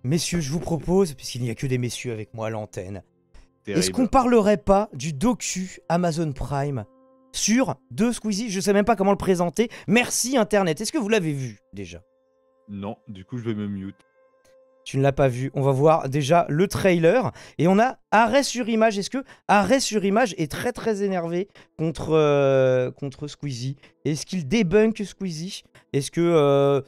messieurs, je vous propose, puisqu'il n'y a que des messieurs avec moi à l'antenne, Terrible. est-ce qu'on parlerait pas du docu Amazon Prime sur de Squeezie? Je sais même pas comment le présenter. Merci Internet. Est-ce que vous l'avez vu déjà? Non, du coup, je vais me mute. Tu ne l'as pas vu. On va voir déjà le trailer. Et on a Arrêt sur Image. Est-ce que Arrêt sur Image est très très énervé contre Squeezie? Est-ce qu'il débunk Squeezie? Est-ce que...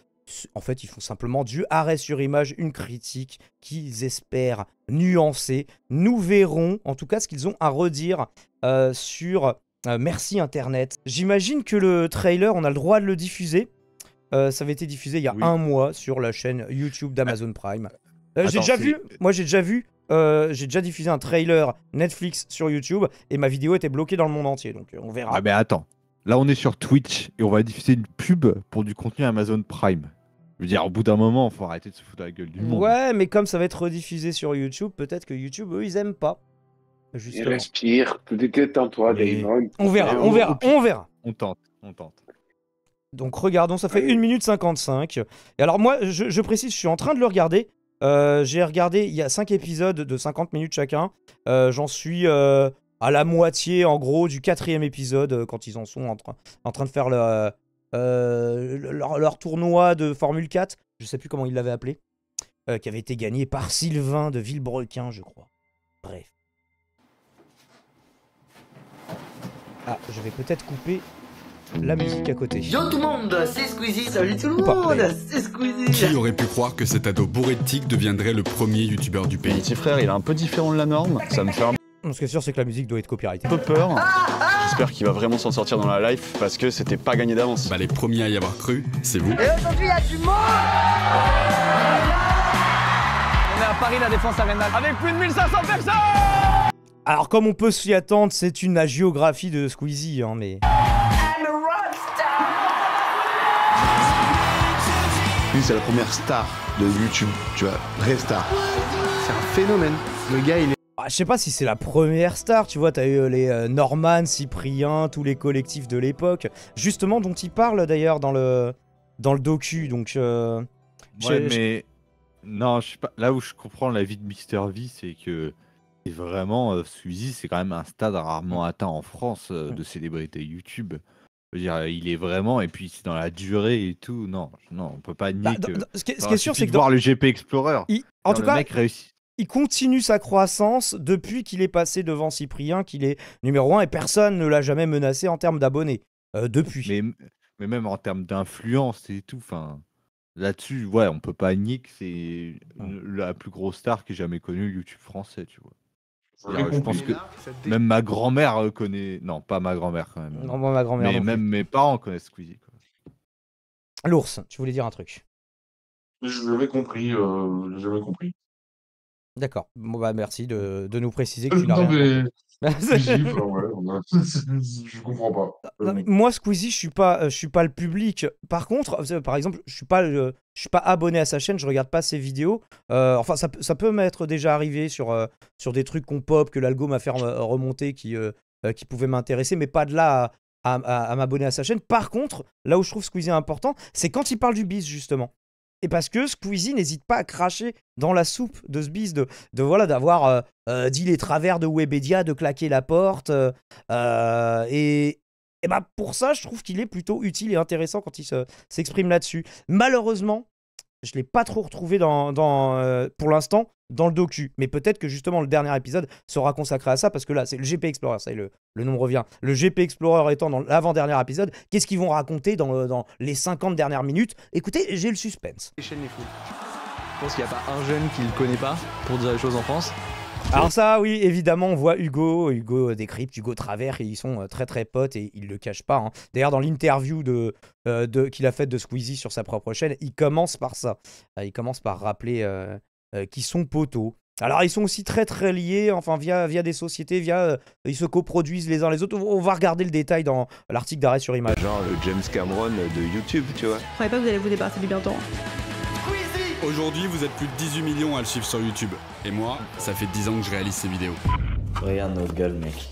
en fait, ils font simplement du Arrêt sur Image, une critique qu'ils espèrent nuancer. Nous verrons en tout cas ce qu'ils ont à redire sur Merci Internet. J'imagine que le trailer, on a le droit de le diffuser. Ça avait été diffusé il y a un mois sur la chaîne YouTube d'Amazon Prime. J'ai déjà vu, moi j'ai déjà diffusé un trailer Netflix sur YouTube et ma vidéo était bloquée dans le monde entier, donc on verra. Ah mais attends, là on est sur Twitch et on va diffuser une pub pour du contenu Amazon Prime. Je veux dire, au bout d'un moment, il faut arrêter de se foutre la gueule du monde. Ouais, mais comme ça va être rediffusé sur YouTube, peut-être que YouTube, eux, ils aiment pas. Et respire, tout est en toi, Damon. On verra. On tente. Donc regardons, ça fait 1 minute 55. Et alors moi, je précise, je suis en train de le regarder. J'ai regardé, il y a 5 épisodes de 50 minutes chacun. J'en suis à la moitié, en gros, du 4e épisode, quand ils en sont en train de faire leur tournoi de Formule 4. Je sais plus comment ils l'avaient appelé. Qui avait été gagné par Sylvain de Villebrequin, je crois. Bref. Ah, je vais peut-être couper la musique à côté. Yo tout le monde, c'est Squeezie, salut tout le monde, c'est Squeezie. Qui aurait pu croire que cet ado bourré de tics deviendrait le premier youtubeur du pays? Mon petit frère, il est un peu différent de la norme, ça me fait un Ce qui est sûr, c'est que la musique doit être copyrightée. peu peur. J'espère qu'il va vraiment s'en sortir dans la life parce que c'était pas gagné d'avance. Bah les premiers à y avoir cru, c'est vous. Et aujourd'hui, il y a du monde. On est à Paris, la Défense Arena, avec plus de 1500 personnes. Alors comme on peut s'y attendre, c'est une hagiographie de Squeezie, hein, mais... Lui, c'est la première star de YouTube, tu vois, vraie star. C'est un phénomène. Le gars, il est... Je sais pas si c'est la première star, tu vois, t'as eu les Norman, Cyprien, tous les collectifs de l'époque, justement dont il parle d'ailleurs dans le docu, donc... Ouais, mais... Non, je sais pas. Là où je comprends la vie de Mister V, c'est que... Et vraiment, Squeezie, c'est quand même un stade rarement atteint en France de célébrité YouTube. Je veux dire, il est vraiment, et puis c'est dans la durée et tout. Non, on peut pas nier que. Ce qui est sûr, c'est que voir le GP Explorer. En tout cas, le mec réussit. Il continue sa croissance depuis qu'il est passé devant Cyprien, qu'il est numéro 1, et personne ne l'a jamais menacé en termes d'abonnés depuis. Mais même en termes d'influence et tout, enfin. Là-dessus, ouais, on peut pas nier que c'est la plus grosse star qui ait jamais connue le YouTube français, tu vois. Je pense que même ma grand-mère connaît... Non, pas ma grand-mère quand même. Non, ma grand-mère. Mais même mes parents connaissent Squeezie. L'ours, tu voulais dire un truc? Je l'avais compris, D'accord. Bon bah merci de nous préciser que tu n'as rien compris. Je comprends pas. Non, mais moi Squeezie, je suis pas le public. Par contre, par exemple, je suis pas abonné à sa chaîne, je regarde pas ses vidéos. Enfin, ça peut m'être déjà arrivé sur des trucs qu'on pop, que l'algo m'a fait remonter, qui pouvaient m'intéresser, mais pas de là à m'abonner à sa chaîne. Par contre, là où je trouve Squeezie important, c'est quand il parle du biz, justement. Et parce que Squeezie n'hésite pas à cracher dans la soupe de ce biz, d'avoir dit les travers de Webedia, de claquer la porte. Et bah pour ça, je trouve qu'il est plutôt utile et intéressant quand il s'exprime là-dessus. Malheureusement, je ne l'ai pas trop retrouvé pour l'instant dans le docu. Mais peut-être que justement le dernier épisode sera consacré à ça, parce que là, c'est le GP Explorer, ça y est, le nom revient. Le GP Explorer étant dans l'avant-dernier épisode, qu'est-ce qu'ils vont raconter dans les 50 dernières minutes? Écoutez, j'ai le suspense. Je pense qu'il n'y a pas un jeune qui le connaît pas pour dire les choses en France. Alors ça, oui, évidemment, on voit Hugo décrypte, Hugo Travers, et ils sont très très potes et il le cache pas. Hein. D'ailleurs, dans l'interview qu'il a faite de Squeezie sur sa propre chaîne, il commence par ça. Il commence par rappeler qu'ils sont poteaux. Alors, ils sont aussi très très liés, enfin, via des sociétés, ils se coproduisent les uns les autres. On va regarder le détail dans l'article d'Arrêt sur Image. Genre le James Cameron de YouTube, tu vois. Je croyais pas que vous allez vous débarrasser du bientôt. Aujourd'hui, vous êtes plus de 18 millions à le suivre sur YouTube. Et moi, ça fait 10 ans que je réalise ces vidéos. Regarde notre gueule, mec.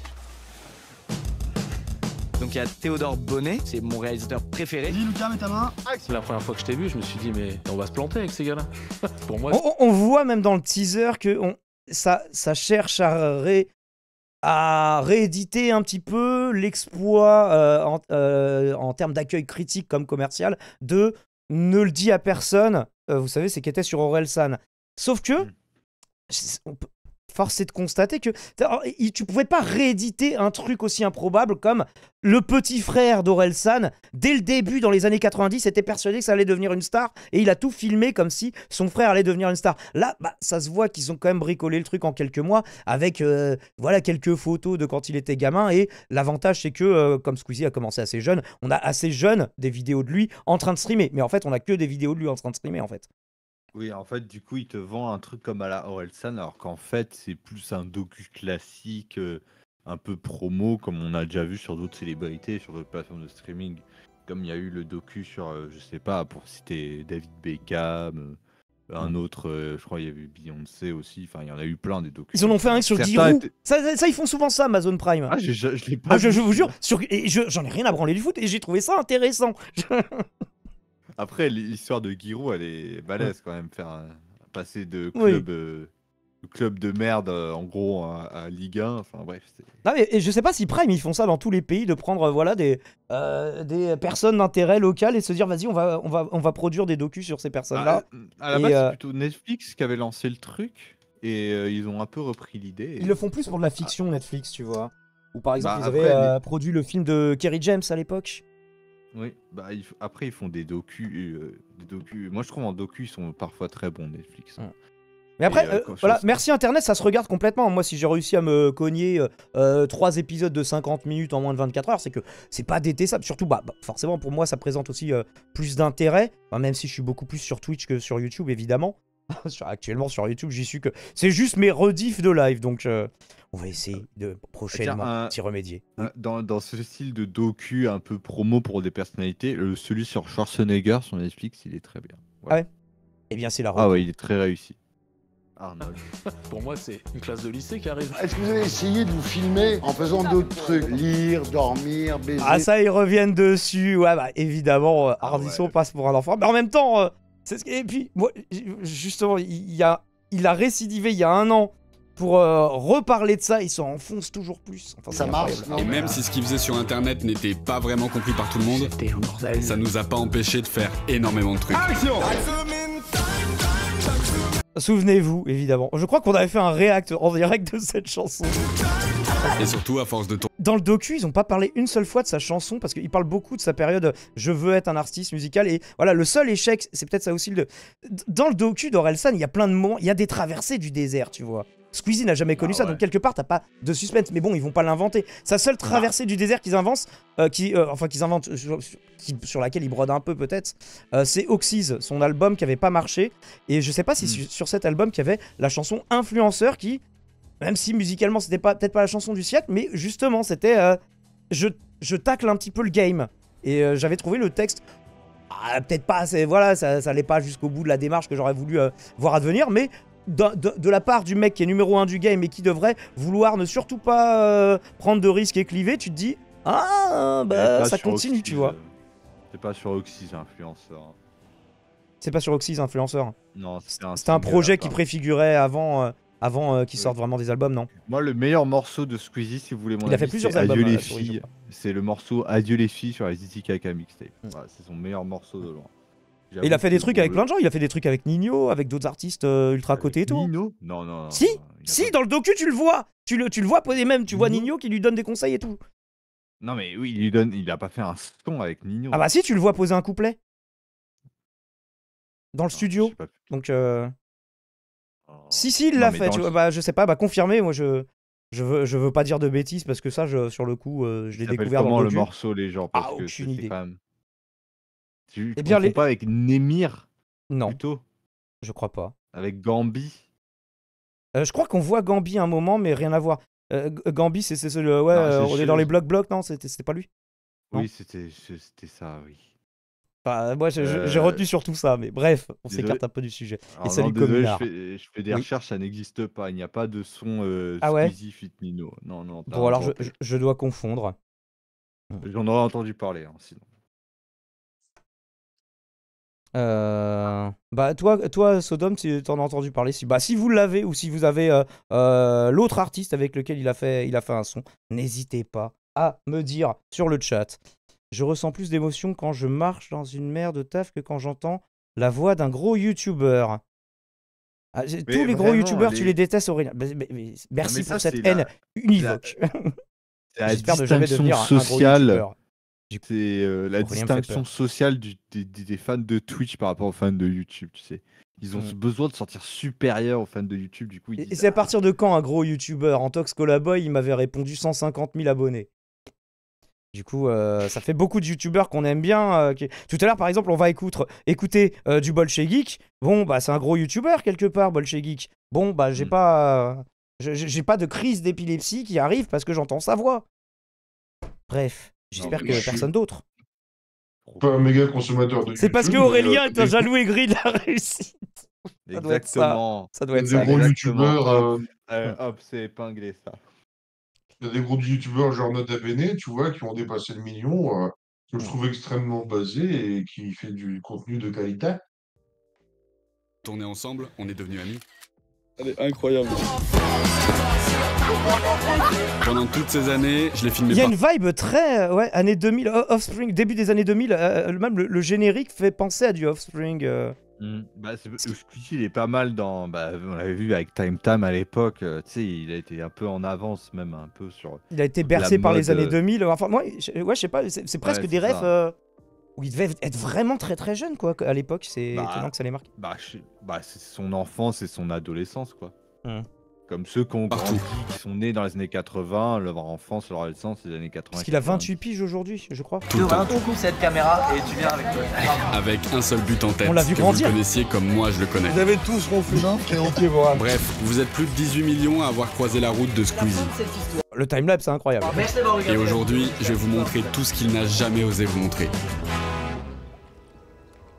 Donc il y a Théodore Bonnet, c'est mon réalisateur préféré. Dis Lucas, mets ta main. La première fois que je t'ai vu, je me suis dit, mais on va se planter avec ces gars-là. Pour moi, On voit même dans le teaser que ça cherche à rééditer un petit peu l'exploit en termes d'accueil critique comme commercial de ne le dit à personne. Vous savez, c'est qu'était sur Orelsan. Sauf que, force est de constater que tu pouvais pas rééditer un truc aussi improbable comme le petit frère d'Orelsan. Dès le début, dans les années 90, était persuadé que ça allait devenir une star et il a tout filmé comme si son frère allait devenir une star. Là, ça se voit qu'ils ont quand même bricolé le truc en quelques mois avec voilà, quelques photos de quand il était gamin. Et l'avantage, c'est que, comme Squeezie a commencé assez jeune, on a assez jeune des vidéos de lui en train de streamer. Mais en fait, on a que des vidéos de lui en train de streamer, en fait. Oui, en fait, du coup, il te vend un truc comme à la Orelsan, alors qu'en fait, c'est plus un docu classique, un peu promo, comme on a déjà vu sur d'autres célébrités, sur d'autres plateformes de streaming. Comme il y a eu le docu sur, je sais pas, pour citer David Beckham, un autre, je crois qu'il y avait eu Beyoncé aussi, enfin, il y en a eu plein des docus. Ils en ont fait un sur Giroud. Ça, ils font souvent ça, Amazon Prime. Ah, je l'ai pas je vu. vous jure, j'en ai rien à branler du foot et j'ai trouvé ça intéressant. Après, l'histoire de Giroud, elle est balèze quand même, passer de club de merde, en gros, à Ligue 1, enfin bref. Non, mais, et je sais pas si Prime, ils font ça dans tous les pays, de prendre voilà, des personnes d'intérêt local et se dire, vas-y, on va produire des docus sur ces personnes-là. À la base, c'est plutôt Netflix qui avait lancé le truc, et ils ont un peu repris l'idée. Ils le font plus pour de la fiction, Netflix, tu vois. Ou par exemple, ils avaient produit le film de Kerry James à l'époque. Oui, après ils font des docus. Moi je trouve en docu ils sont parfois très bons Netflix. Mais après, voilà, merci Internet, ça se regarde complètement. Moi, si j'ai réussi à me cogner 3 épisodes de 50 minutes en moins de 24 heures, c'est que c'est pas détestable. Surtout, forcément, pour moi, ça présente aussi plus d'intérêt. Enfin, même si je suis beaucoup plus sur Twitch que sur YouTube, évidemment. Actuellement, sur YouTube, j'y suis que. C'est juste mes rediffs de live, donc. On va essayer de prochainement s'y remédier. Dans ce style de docu un peu promo pour des personnalités, celui sur Schwarzenegger sur Netflix, il est très bien. Ouais. Ah ouais. Eh bien, c'est la Ah ouais, il est très réussi. Arnold. Pour moi, c'est une classe de lycée qui arrive. Est-ce que vous avez essayé de vous filmer en faisant d'autres trucs? Lire, dormir, baiser? Ah ça, ils reviennent dessus. Ouais, évidemment, Ardisson passe pour un enfant. Mais en même temps, et puis, moi, justement, il a récidivé il y a 1 an. Pour reparler de ça, il s'enfonce toujours plus. Enfin, ça marche. Et même si ce qu'il faisait sur Internet n'était pas vraiment compris par tout le monde, ça nous a pas empêché de faire énormément de trucs. Action! Souvenez-vous, évidemment. Je crois qu'on avait fait un react en direct de cette chanson. Et surtout, à force de tourner. Dans le docu, ils ont pas parlé une seule fois de sa chanson parce qu'ils parlent beaucoup de sa période « Je veux être un artiste musical » et voilà, le seul échec, c'est peut-être ça aussi. Dans le docu d'Orelsan, il y a plein de moments, il y a des traversées du désert, tu vois. Squeezie n'a jamais connu ça, donc quelque part, t'as pas de suspense. Mais bon, ils vont pas l'inventer. Sa seule traversée du désert qu'ils inventent, sur laquelle ils brodent un peu peut-être, c'est Oxys, son album qui avait pas marché. Et je sais pas si sur cet album qu'il y avait la chanson Influenceur qui, même si musicalement c'était peut-être pas la chanson du siècle, mais justement c'était je tacle un petit peu le game. Et j'avais trouvé le texte peut-être pas assez, voilà, ça allait pas jusqu'au bout de la démarche que j'aurais voulu voir advenir, mais de la part du mec qui est numéro 1 du game et qui devrait vouloir ne surtout pas prendre de risques et cliver, tu te dis ça continue, tu vois. C'est pas sur Oxys Influenceur. C'est pas sur Oxys Influenceur. Non, c'était un projet qui préfigurait avant qu'ils sortent vraiment des albums, non? Moi, le meilleur morceau de Squeezie, si vous voulez mon avis, il a fait plusieurs albums. Adieu les filles. C'est le morceau Adieu les filles sur les Itikaka mixtape. Voilà, c'est son meilleur morceau de loin. Et il a fait des trucs avec plein de gens, il a fait des trucs avec Nino, avec d'autres artistes ultra cotés et tout. Nino? Non. Si, dans le docu, tu le vois. Tu le vois poser même, tu vois Nino qui lui donne des conseils et tout. Non mais oui, il a pas fait un son avec Nino. Ah bah si, tu le vois poser un couplet. Dans le studio. Donc Si, il l'a fait, tu vois, je sais pas, confirmé, moi je veux pas dire de bêtises parce que ça, sur le coup, je l'ai découvert dans le docu. Le morceau, les gens, parce que aucune idée. Quand même... Tu confonds pas avec Némir? Non, plutôt je crois pas. Avec Gambi? Je crois qu'on voit Gambi un moment, mais rien à voir. Gambi, c'est le... Ouais, on est dans les blocs, non? C'était pas lui? Oui, c'était ça, oui. Enfin, moi, j'ai retenu surtout ça, mais bref, on s'écarte un peu du sujet. Alors, et salut Communard. Je fais des recherches, ça n'existe pas. Il n'y a pas de son Squeezie fit Nino. Non. Bon, alors je dois confondre. J'en aurais entendu parler, hein, sinon. Bah toi Sodom, tu t'en as entendu parler. Si vous l'avez ou si vous avez l'autre artiste avec lequel il a fait un son, n'hésitez pas à me dire sur le chat. Je ressens plus d'émotion quand je marche dans une mer de taf que quand j'entends la voix d'un gros youtubeur. Tous les gros youtubeurs, tu les détestes, Aurélien. Merci pour cette haine univoque. C'est la distinction sociale. C'est la distinction sociale des fans de Twitch par rapport aux fans de YouTube, tu sais. Ils ont besoin de se sentir supérieurs aux fans de YouTube, du coup. Et c'est à partir de quand un gros youtubeur Antox Colaboy, il m'avait répondu 150 000 abonnés. Du coup, ça fait beaucoup de youtubeurs qu'on aime bien. Tout à l'heure, par exemple, on va écouter du Bolché Geek. Bon, bah, c'est un gros youtubeur quelque part, Bolché Geek. Bon, bah, j'ai pas de crise d'épilepsie qui arrive parce que j'entends sa voix. Bref, j'espère que personne d'autre. Pas un méga consommateur de YouTube. C'est parce que Aurélien est un jaloux aigri de la réussite. Exactement. Ça doit être ça. Des gros youtubeurs. Hop, c'est épinglé ça. Il y a des gros youtubeurs genre Nota Bene, tu vois, qui ont dépassé le million, que je trouve extrêmement basé et qui fait du contenu de qualité. Tourner ensemble, on est devenus amis. Elle est incroyable. Pendant toutes ces années, je l'ai filmé. Il y a une vibe très années 2000, Offspring, début des années 2000, même le générique fait penser à du Offspring. Squeezie, il est pas mal dans. On l'avait vu avec Time Tam à l'époque. Tu sais, il a été un peu en avance, même un peu sur. Il a été bercé par les années 2000. Enfin, moi, je sais pas, c'est presque des rêves où il devait être vraiment très très jeune, quoi, à l'époque. C'est étonnant que ça l'ait marqué. C'est son enfance et son adolescence, quoi. Comme ceux qui ont grandi, qui sont nés dans les années 80, leur enfance, leur adolescence, les années 80. Parce qu'il a 28 piges aujourd'hui, je crois. Tu ouvres un ton coup cette caméra et tu viens avec toi. Avec un seul but en tête. On l'a vu grandir. Vous le connaissiez comme moi je le connais. Vous avez tous ronflé, non? Bref, vous êtes plus de 18 millions à avoir croisé la route de Squeezie. Le timelapse, c'est incroyable. Et aujourd'hui, je vais vous montrer tout ce qu'il n'a jamais osé vous montrer.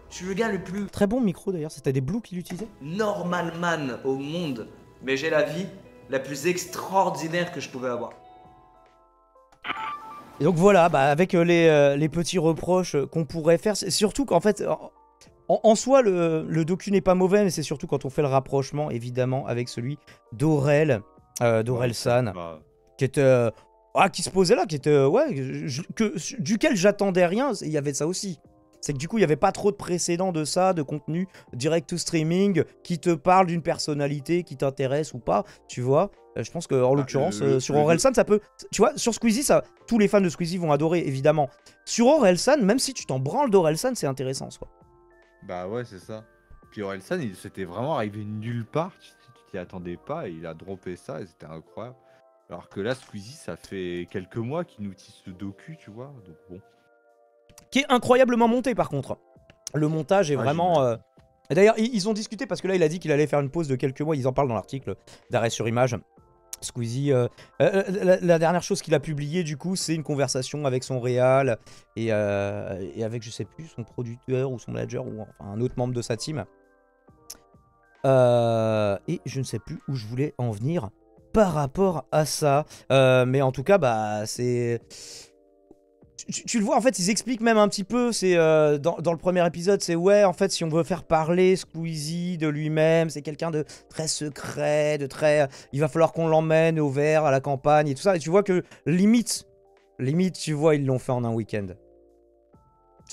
Je suis le gars le plus très bon micro d'ailleurs, c'était des Blue qu'il utilisait. Normal man au monde, mais j'ai la vie la plus extraordinaire que je pouvais avoir. Et donc voilà, avec les petits reproches qu'on pourrait faire, c'est surtout qu'en fait, en soi, le docu n'est pas mauvais, mais c'est surtout quand on fait le rapprochement, évidemment, avec celui d'Aurel San, qui était, qui se posait là, qui était, duquel j'attendais rien, il y avait ça aussi. C'est que du coup, il n'y avait pas trop de précédents de ça, de contenu direct to streaming, qui te parle d'une personnalité qui t'intéresse ou pas, tu vois. Je pense qu'en l'occurrence, sur Orelsan, ça peut... Tu vois, sur Squeezie, tous les fans de Squeezie vont adorer, évidemment. Sur Orelsan, même si tu t'en branles d'Orelsan, c'est intéressant, soit. Bah ouais, c'est ça. Puis Orelsan, c'était vraiment arrivé nulle part, tu t'y attendais pas, et il a droppé ça, et c'était incroyable. Alors que là, Squeezie, ça fait quelques mois qu'il nous tisse ce docu, tu vois, donc bon... Qui est incroyablement monté par contre. Le montage est vraiment... D'ailleurs, ils ont discuté parce que là, il a dit qu'il allait faire une pause de quelques mois. Ils en parlent dans l'article d'Arrêt sur Image. Squeezie, la dernière chose qu'il a publiée, du coup, c'est une conversation avec son réal et avec, je sais plus, son producteur ou son manager ou enfin, un autre membre de sa team. Et je ne sais plus où je voulais en venir par rapport à ça. Mais en tout cas, c'est... Tu le vois, en fait, ils expliquent même un petit peu, c'est dans le premier épisode, c'est en fait, si on veut faire parler Squeezie de lui-même, c'est quelqu'un de très secret, de très... il va falloir qu'on l'emmène au vert, à la campagne et tout ça. Et tu vois que limite, tu vois, ils l'ont fait en un week-end.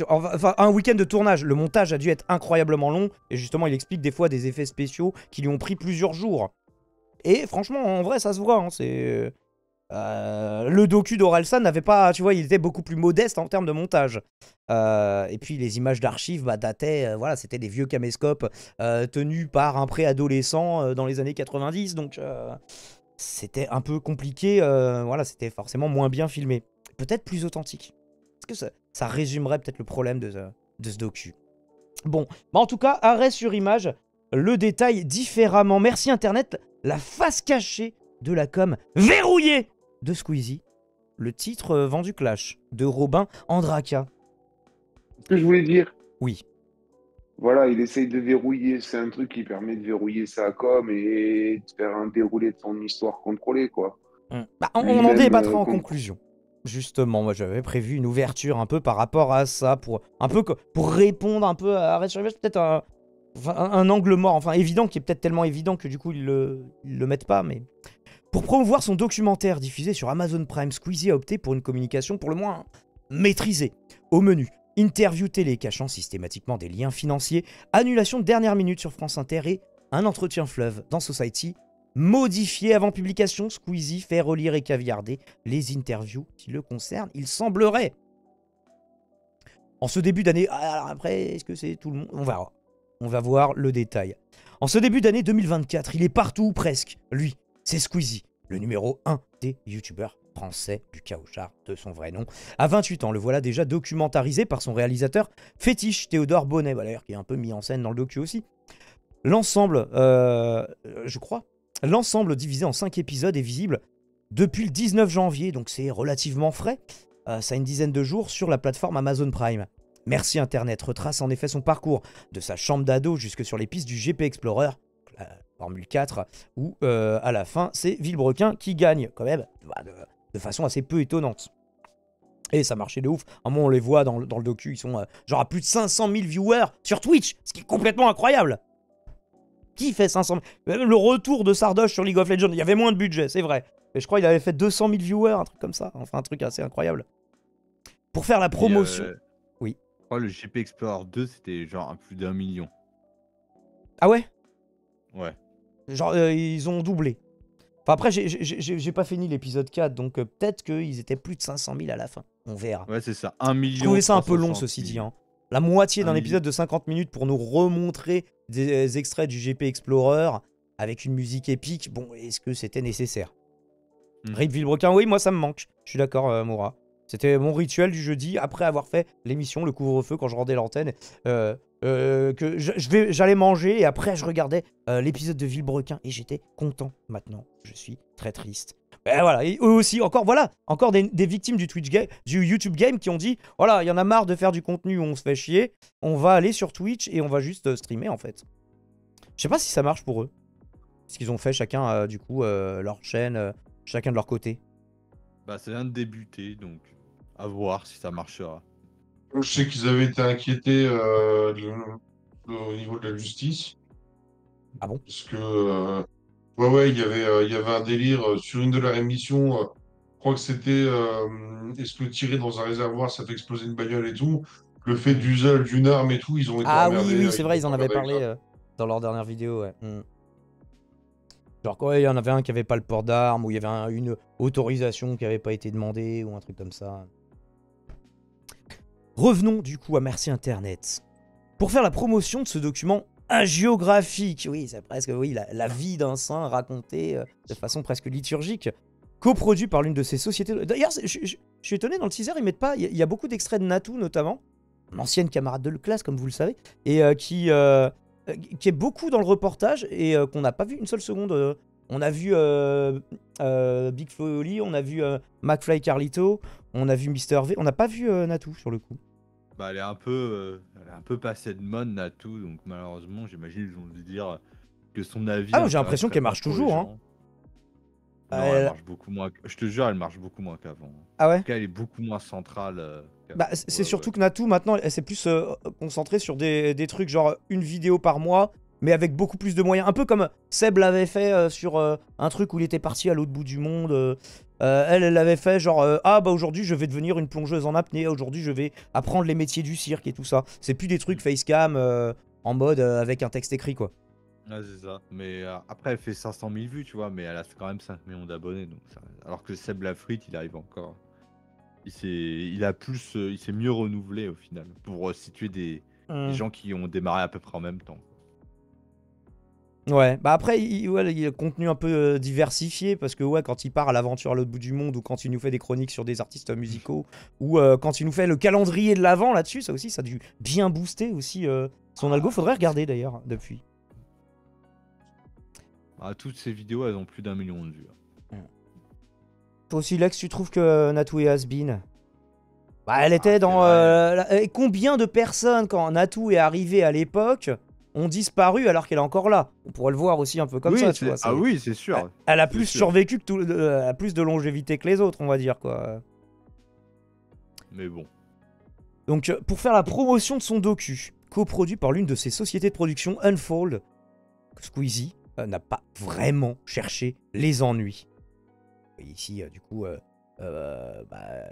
Enfin, un week-end de tournage. Le montage a dû être incroyablement long. Et justement, il explique des fois des effets spéciaux qui lui ont pris plusieurs jours. Et franchement, en vrai, ça se voit, hein, c'est... le docu d'Orelsan n'avait pas, tu vois, il était beaucoup plus modeste en termes de montage. Et puis les images d'archives dataient, voilà, c'était des vieux caméscopes tenus par un préadolescent dans les années 90, donc c'était un peu compliqué, voilà, c'était forcément moins bien filmé. Peut-être plus authentique. Est-ce que ça résumerait peut-être le problème de ce docu. Bon, en tout cas, Arrêt sur Image le détaille différemment. Merci Internet, la face cachée de la com verrouillée de Squeezie, le titre vendu clash de Robin Andraka. Ce que je voulais dire. Oui. Voilà, il essaye de verrouiller, c'est un truc qui permet de verrouiller sa com et de faire un déroulé de son histoire contrôlée, quoi. On en débattra en conclusion. Justement, moi j'avais prévu une ouverture un peu par rapport à ça, pour répondre un peu à Arrête sur image, peut-être un angle mort, enfin évident, qui est peut-être tellement évident que du coup ils le mettent pas, mais... Pour promouvoir son documentaire diffusé sur Amazon Prime, Squeezie a opté pour une communication pour le moins maîtrisée. Au menu, interview télé cachant systématiquement des liens financiers, annulation de dernière minute sur France Inter et un entretien fleuve dans Society. Modifié avant publication, Squeezie fait relire et caviarder les interviews qui le concernent, il semblerait. En ce début d'année... Alors après, est-ce que c'est tout le monde? On verra. On va voir le détail. En ce début d'année 2024, il est partout ou presque. Lui, c'est Squeezie, le numéro 1 des youtubeurs français du caoutchouc de son vrai nom. À 28 ans, le voilà déjà documentarisé par son réalisateur fétiche, Théodore Bonnet, d'ailleurs qui est un peu mis en scène dans le docu aussi. L'ensemble, je crois, l'ensemble divisé en 5 épisodes est visible depuis le 19 janvier, donc c'est relativement frais. Ça a une dizaine de jours sur la plateforme Amazon Prime. Merci Internet retrace en effet son parcours de sa chambre d'ado jusque sur les pistes du GP Explorer, Formule 4, où à la fin, c'est Villebrequin qui gagne, quand même, de façon assez peu étonnante. Et ça marchait de ouf. À un moment, on les voit dans le docu, ils sont genre à plus de 500 000 viewers sur Twitch, ce qui est complètement incroyable. Qui fait 500 000 Même le retour de Sardoche sur League of Legends, il y avait moins de budget, c'est vrai. Mais je crois qu'il avait fait 200 000 viewers, un truc comme ça. Enfin, un truc assez incroyable. Pour faire la promotion... Oui. Je crois le GP Explorer 2, c'était genre à plus d'1 million. Ah ouais? Ouais. Genre, ils ont doublé. Enfin, après, j'ai pas fini l'épisode 4, donc peut-être qu'ils étaient plus de 500 000 à la fin. On verra. Ouais, c'est ça. 1 million. Je trouvais ça un peu long, ceci dit. Hein. La moitié d'un épisode de 50 minutes pour nous remontrer des extraits du GP Explorer avec une musique épique. Bon, est-ce que c'était nécessaire? Rip Villebrequin, oui, moi ça me manque. Je suis d'accord, Moura. C'était mon rituel du jeudi, après avoir fait l'émission, le couvre-feu, quand je rendais l'antenne. Que j'allais manger et après je regardais l'épisode de Villebrequin et j'étais content. Maintenant, je suis très triste. Et voilà, et eux aussi, encore des victimes du YouTube Game qui ont dit voilà, il y en a marre de faire du contenu où on se fait chier, on va aller sur Twitch et on va juste streamer en fait. Je sais pas si ça marche pour eux. Parce qu'ils ont fait chacun, du coup, leur chaîne, chacun de leur côté. Bah, ça vient de débuter, donc à voir si ça marchera. Je sais qu'ils avaient été inquiétés au niveau de la justice. Ah bon? Parce que, ouais, il y avait un délire sur une de leurs émissions. Je crois que c'était est-ce que tirer dans un réservoir, ça fait exploser une bagnole et tout. Le fait d'usage d'une arme et tout, ils ont été emmerdés. Oui, c'est vrai, ils en avaient parlé dans leur dernière vidéo, ouais. Genre quoi, il y en avait un qui avait pas le port d'armes, ou il y avait une autorisation qui n'avait pas été demandée, ou un truc comme ça. Revenons du coup à Merci Internet. Pour faire la promotion de ce document hagiographique, oui, c'est presque la vie d'un saint racontée de façon presque liturgique, coproduit par l'une de ces sociétés. D'ailleurs, je suis étonné, dans le teaser, ils mettent pas. Il y a beaucoup d'extraits de Natou, notamment, une ancienne camarade de classe, comme vous le savez, et qui est beaucoup dans le reportage et qu'on n'a pas vu une seule seconde. On a vu Big Foley, on a vu McFly Carlito, on a vu Mr V, on n'a pas vu Natou sur le coup. Bah, elle est un peu passée de mode, Natou, donc malheureusement, j'imagine qu'ils vont se dire que son avis. Ah, j'ai l'impression qu'elle marche toujours, hein. Non, elle marche beaucoup moins. Je te jure, elle marche beaucoup moins qu'avant. Ah ouais? En tout cas, elle est beaucoup moins centrale. Bah, c'est surtout que Natou, maintenant, elle s'est plus concentrée sur des trucs genre une vidéo par mois, mais avec beaucoup plus de moyens. Un peu comme Seb l'avait fait sur un truc où il était parti à l'autre bout du monde. Elle l'avait fait genre ah bah aujourd'hui je vais devenir une plongeuse en apnée, aujourd'hui je vais apprendre les métiers du cirque et tout ça. C'est plus des trucs facecam en mode avec un texte écrit quoi. Ouais, c'est ça. Mais après, elle fait 500 000 vues, tu vois, mais elle a quand même 5 millions d'abonnés. Donc alors que Seb Lafrite, il arrive encore. Il s'est mieux renouvelé au final pour situer des gens qui ont démarré à peu près en même temps. Ouais, bah après, il y a un contenu un peu diversifié parce que ouais, quand il part à l'aventure à l'autre bout du monde ou quand il nous fait des chroniques sur des artistes musicaux ou quand il nous fait le calendrier de l'avant là-dessus, ça aussi, ça a dû bien booster aussi son algo. Faudrait regarder d'ailleurs depuis. Toutes ces vidéos, elles ont plus d'1 million de vues. Toi aussi, Lex, tu trouves que Natou est has-been? Bah, elle était dans... combien de personnes, quand Natou est arrivée à l'époque, ont disparu alors qu'elle est encore là? On pourrait le voir aussi un peu comme ça, tu vois. Oui, c'est sûr. Elle a plus survécu que plus de longévité que les autres, on va dire, quoi. Mais bon. Donc, pour faire la promotion de son docu, coproduit par l'une de ses sociétés de production, Unfold, Squeezie n'a pas vraiment cherché les ennuis. Et ici, du coup,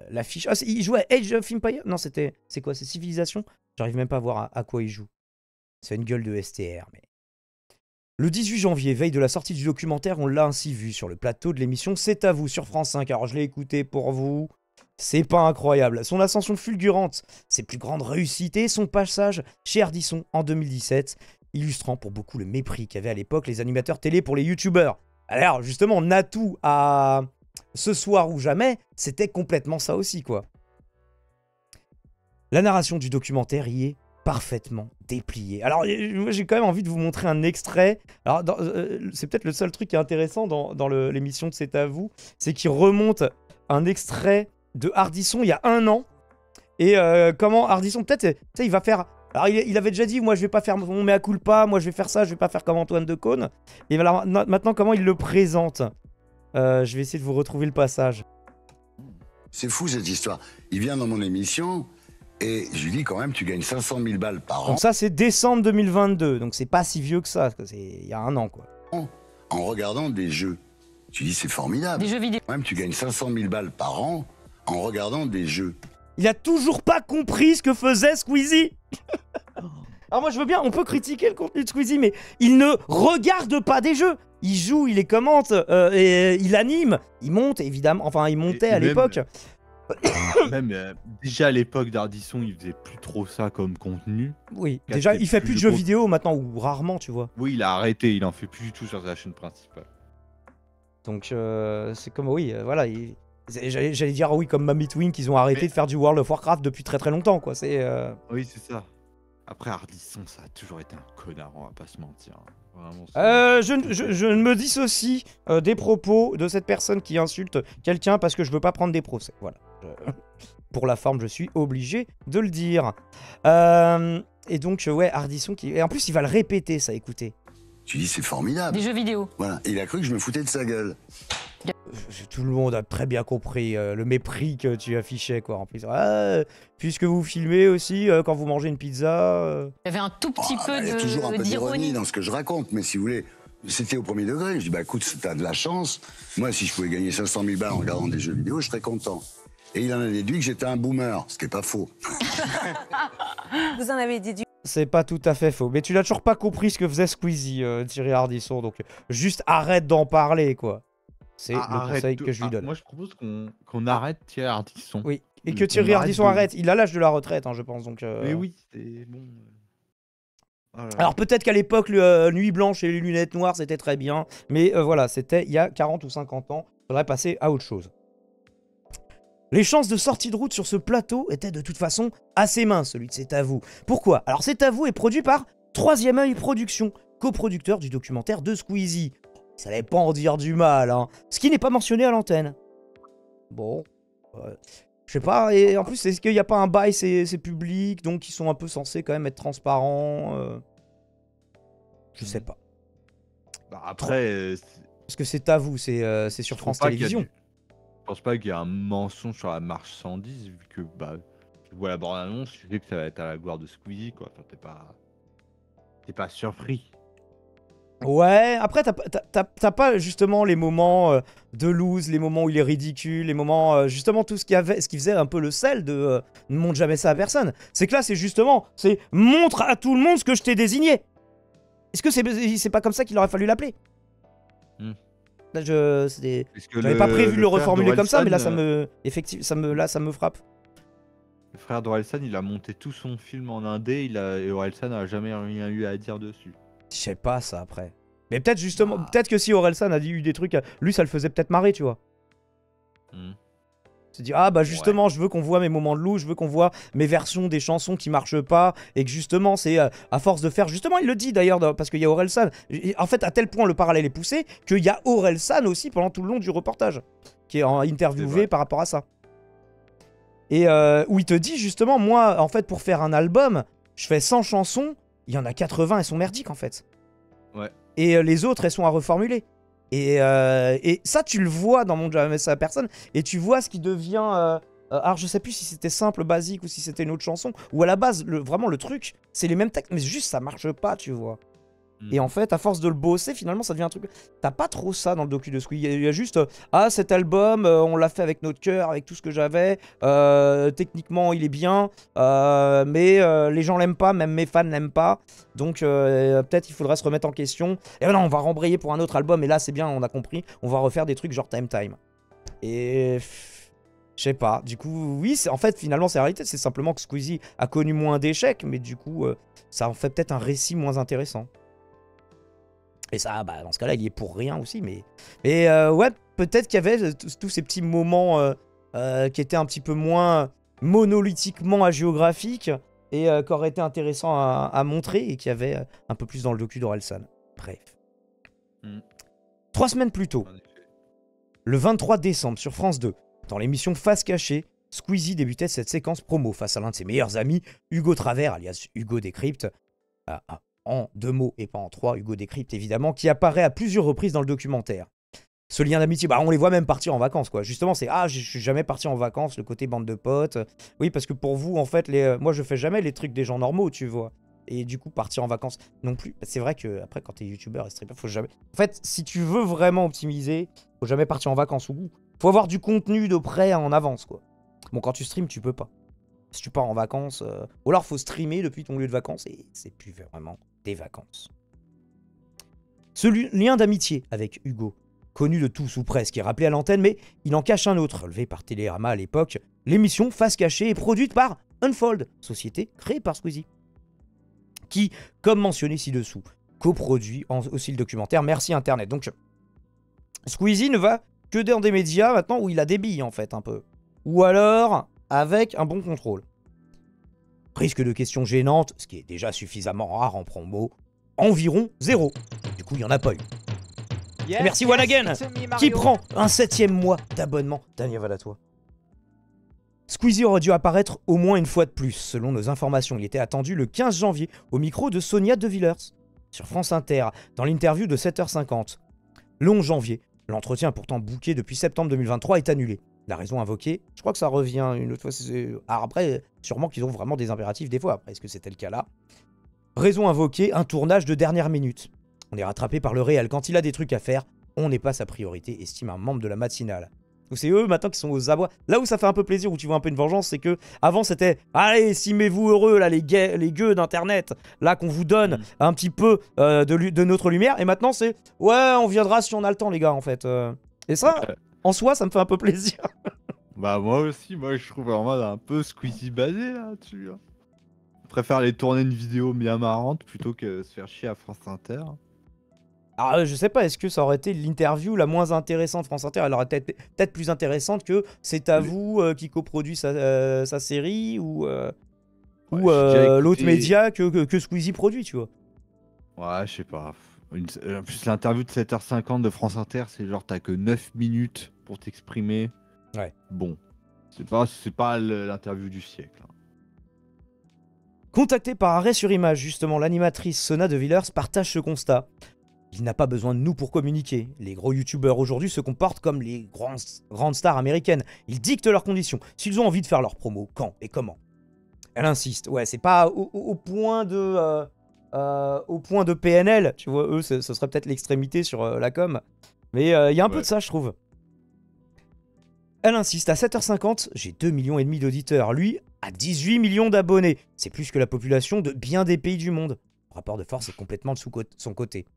l'affiche... Ah, il jouait à Age of Empires? Non, c'est quoi? C'est Civilisation? J'arrive même pas à voir à quoi il joue. C'est une gueule de STR, mais... Le 18 janvier, veille de la sortie du documentaire, on l'a ainsi vu sur le plateau de l'émission C'est à vous sur France 5. Alors je l'ai écouté pour vous, c'est pas incroyable. Son ascension fulgurante, ses plus grandes réussites et son passage chez Ardisson en 2017, illustrant pour beaucoup le mépris qu'avaient à l'époque les animateurs télé pour les youtubeurs. Alors justement, Natou à Ce soir ou jamais, c'était complètement ça aussi quoi. La narration du documentaire y est parfaitement déplié. Alors, moi, j'ai quand même envie de vous montrer un extrait. Alors, c'est peut-être le seul truc qui est intéressant dans l'émission de C'est à vous, c'est qu'il remonte un extrait de Ardisson il y a 1 an. Et comment Ardisson, peut-être, tu sais, il va faire... Alors, il avait déjà dit, moi, je vais pas faire mon mea culpa, moi, je vais faire ça, je vais pas faire comme Antoine Decaune. Et alors, maintenant, comment il le présente? Je vais essayer de vous retrouver le passage. C'est fou, cette histoire. Il vient dans mon émission... Et je lui dis quand même, tu gagnes 500 000 balles par an. Donc ça, c'est décembre 2022. Donc c'est pas si vieux que ça. C'est il y a 1 an, quoi. En regardant des jeux. Tu dis, c'est formidable. Des jeux vidéo. Quand même, tu gagnes 500 000 balles par an en regardant des jeux. Il a toujours pas compris ce que faisait Squeezie. Alors moi, je veux bien, on peut critiquer le contenu de Squeezie, mais il ne regarde pas des jeux. Il joue, il les commente, et il anime. Il monte, évidemment. Enfin, il montait à l'époque. Même déjà à l'époque d'Ardisson, il faisait plus trop ça comme contenu. Oui, déjà il fait plus de jeux vidéo maintenant, ou rarement, tu vois. Oui, il a arrêté, il en fait plus du tout sur sa chaîne principale. Donc c'est comme, oui, voilà. J'allais dire, oui, comme Mamitwink, ils ont arrêté de faire du World of Warcraft depuis très très longtemps, quoi. Oui, c'est ça. Après, Ardisson, ça a toujours été un connard, on va pas se mentir. Vraiment, je ne me dissocie des propos de cette personne qui insulte quelqu'un parce que je veux pas prendre des procès. Voilà. Pour la forme, je suis obligé de le dire. Et donc, ouais, Ardisson qui... Et en plus, il va le répéter, ça, écoutez. Tu dis, c'est formidable. Des jeux vidéo. Voilà, il a cru que je me foutais de sa gueule. Tout le monde a très bien compris le mépris que tu affichais, quoi. En plus, puisque vous filmez aussi quand vous mangez une pizza. Il y avait un tout petit peu Il y a toujours un peu d'ironie d'ironie dans ce que je raconte, mais si vous voulez, c'était au premier degré. Je dis, bah écoute, t'as de la chance. Moi, si je pouvais gagner 500 000 balles en regardant des jeux vidéo, je serais content. Et il en a déduit que j'étais un boomer, ce qui n'est pas faux. Vous en avez déduit. C'est pas tout à fait faux. Mais tu n'as toujours pas compris ce que faisait Squeezie, Thierry Ardisson. Donc, juste arrête d'en parler, quoi. C'est le conseil que je lui donne. Moi, je propose qu'on arrête Thierry Ardisson. Oui, et que Thierry Ardisson arrête. Il a l'âge de la retraite, hein, je pense. Donc, Mais oui, c'est bon. Voilà. Alors, peut-être qu'à l'époque, Nuit Blanche et les lunettes noires, c'était très bien. Mais voilà, c'était il y a 40 ou 50 ans. Il faudrait passer à autre chose. Les chances de sortie de route sur ce plateau étaient de toute façon assez minces, celui de C'est à vous. Pourquoi? Alors, C'est à vous est produit par Troisième Œil Productions, coproducteur du documentaire de Squeezie. Ça n'allait pas en dire du mal, hein. Ce qui n'est pas mentionné à l'antenne. Bon, je sais pas, et en plus, est-ce qu'il n'y a pas un bail, c'est public, donc ils sont un peu censés quand même être transparents Je sais pas. Bah après... Parce que C'est à vous, c'est sur France Télévisions. Je pense pas qu'il y ait un mensonge sur la marche 110, vu que bah, tu vois la bande-annonce, tu sais que ça va être à la gloire de Squeezie, quoi. Enfin, t'es pas surpris. Ouais, après, t'as pas justement les moments de loose, les moments où il est ridicule, les moments, justement, tout ce qui faisait un peu le sel de ne montre jamais ça à personne. C'est que là, c'est justement, c'est montre à tout le monde ce que je t'ai désigné. Est-ce que c'est pas comme ça qu'il aurait fallu l'appeler? Là, j'avais pas prévu de le reformuler comme ça, mais là, ça me frappe. Le frère d'Orelsan, il a monté tout son film en indé, et Orelsan n'a jamais rien eu à dire dessus. Je sais pas ça après. Mais peut-être justement, peut-être que si Orelsan a dit eu des trucs, lui ça le faisait peut-être marrer, tu vois. Se dire, ah bah justement, je veux qu'on voit mes moments de loup, je veux qu'on voit mes versions des chansons qui marchent pas, et que justement, c'est à force de faire, justement, il le dit d'ailleurs, parce qu'il y a Orelsan. En fait, à tel point le parallèle est poussé, qu'il y a Orelsan aussi pendant tout le long du reportage, qui est interviewé par rapport à ça. Et où il te dit justement, moi, en fait, pour faire un album, je fais 100 chansons, il y en a 80, elles sont merdiques en fait. Ouais. Et les autres, elles sont à reformuler. Et ça, tu le vois dans Mon Jamais ça à personne. Et tu vois ce qui devient alors je sais plus si c'était simple, basique ou si c'était une autre chanson. Ou à la base, vraiment le truc, c'est les mêmes textes, mais juste ça marche pas, tu vois. Et en fait, à force de le bosser, finalement, ça devient un truc... T'as pas trop ça dans le docu de Squeezie. Il y a juste, ah, cet album, on l'a fait avec notre cœur, avec tout ce que j'avais. Techniquement, il est bien, mais les gens l'aiment pas, même mes fans l'aiment pas. Donc, peut-être il faudrait se remettre en question. Et non, on va rembrayer pour un autre album, et là, c'est bien, on a compris. On va refaire des trucs genre Time Time. Et... je sais pas. Du coup, oui, en fait, finalement, c'est la réalité. C'est simplement que Squeezie a connu moins d'échecs, mais du coup, ça en fait peut-être un récit moins intéressant. Et ça, bah, dans ce cas-là, il y est pour rien aussi. Mais ouais, peut-être qu'il y avait tous ces petits moments qui étaient un petit peu moins monolithiquement hagiographiques et qui auraient été intéressants à montrer et qui avaient un peu plus dans le docu d'Orelsan. Bref. 3 semaines plus tôt, le 23 décembre sur France 2, dans l'émission Face Cachée, Squeezie débutait cette séquence promo face à l'un de ses meilleurs amis, Hugo Travers, alias Hugo Décrypte. En 2 mots et pas en 3, Hugo Décrypte évidemment, qui apparaît à plusieurs reprises dans le documentaire. Ce lien d'amitié, bah on les voit même partir en vacances quoi. Justement c'est, ah je suis jamais parti en vacances, le côté bande de potes. Oui parce que pour vous en fait, moi je fais jamais les trucs des gens normaux tu vois. Et du coup partir en vacances non plus. C'est vrai que après quand t'es youtubeur et streamer, faut jamais... En fait si tu veux vraiment optimiser, faut jamais partir en vacances ou faut avoir du contenu de près en avance quoi. Bon quand tu streams tu peux pas. Si tu pars en vacances, ou alors faut streamer depuis ton lieu de vacances et c'est plus vraiment des vacances. Ce lien d'amitié avec Hugo, connu de tous ou presque, est rappelé à l'antenne, mais il en cache un autre, relevé par Télérama à l'époque. L'émission Face Cachée est produite par Unfold, société créée par Squeezie, qui, comme mentionné ci-dessous, coproduit aussi le documentaire Merci Internet. Donc, Squeezie ne va que dans des médias maintenant où il a des billes en fait un peu. Ou alors avec un bon contrôle. Risque de questions gênantes, ce qui est déjà suffisamment rare en promo, environ 0. Du coup, il n'y en a pas eu. Yes, et merci One Again, qui prend un 7e mois d'abonnement. Daniel Valatois. Squeezie aurait dû apparaître au moins une fois de plus. Selon nos informations, il était attendu le 15 janvier au micro de Sonia De Villers sur France Inter, dans l'interview de 7h50. Le 11 janvier, l'entretien pourtant booké depuis septembre 2023 est annulé. La raison invoquée, je crois que ça revient une autre fois. Alors après, sûrement qu'ils ont vraiment des impératifs des fois. Après, est-ce que c'était le cas là? Raison invoquée, un tournage de dernière minute. On est rattrapé par le réel. Quand il a des trucs à faire, on n'est pas sa priorité, estime un membre de la matinale. Donc c'est eux maintenant qui sont aux abois. Là où ça fait un peu plaisir, où tu vois un peu une vengeance, c'est que avant c'était allez, estimez-vous heureux, là, les gueux d'internet, là qu'on vous donne un petit peu de notre lumière. Et maintenant c'est ouais, on viendra si on a le temps, les gars, en fait. Et ça. En soi, ça me fait un peu plaisir. Bah moi aussi, moi je trouve en mode un peu Squeezie basé là-dessus. Hein. Je préfère aller tourner une vidéo bien marrante plutôt que se faire chier à France Inter. Alors je sais pas, est-ce que ça aurait été l'interview la moins intéressante de France Inter? Elle aurait peut-être plus intéressante que C'est à vous qui coproduit sa série ou l'autre média que Squeezie produit, tu vois. Ouais, je sais pas. En plus, l'interview de 7h50 de France Inter, c'est genre t'as que 9 minutes pour t'exprimer. Ouais. Bon, c'est pas l'interview du siècle. Hein. Contactée par Arrêt sur Image, justement, l'animatrice Sonia De Villers partage ce constat. Il n'a pas besoin de nous pour communiquer. Les gros youtubeurs aujourd'hui se comportent comme les grandes stars américaines. Ils dictent leurs conditions. S'ils ont envie de faire leur promo, quand et comment. Elle insiste. Ouais, c'est pas au point de... au point de PNL, tu vois, eux, ce serait peut-être l'extrémité sur la com. Mais il y a un peu de ça, je trouve. Elle insiste, à 7h50, j'ai 2,5 millions d'auditeurs. Lui, a 18 millions d'abonnés. C'est plus que la population de bien des pays du monde. Le rapport de force est complètement de son côté.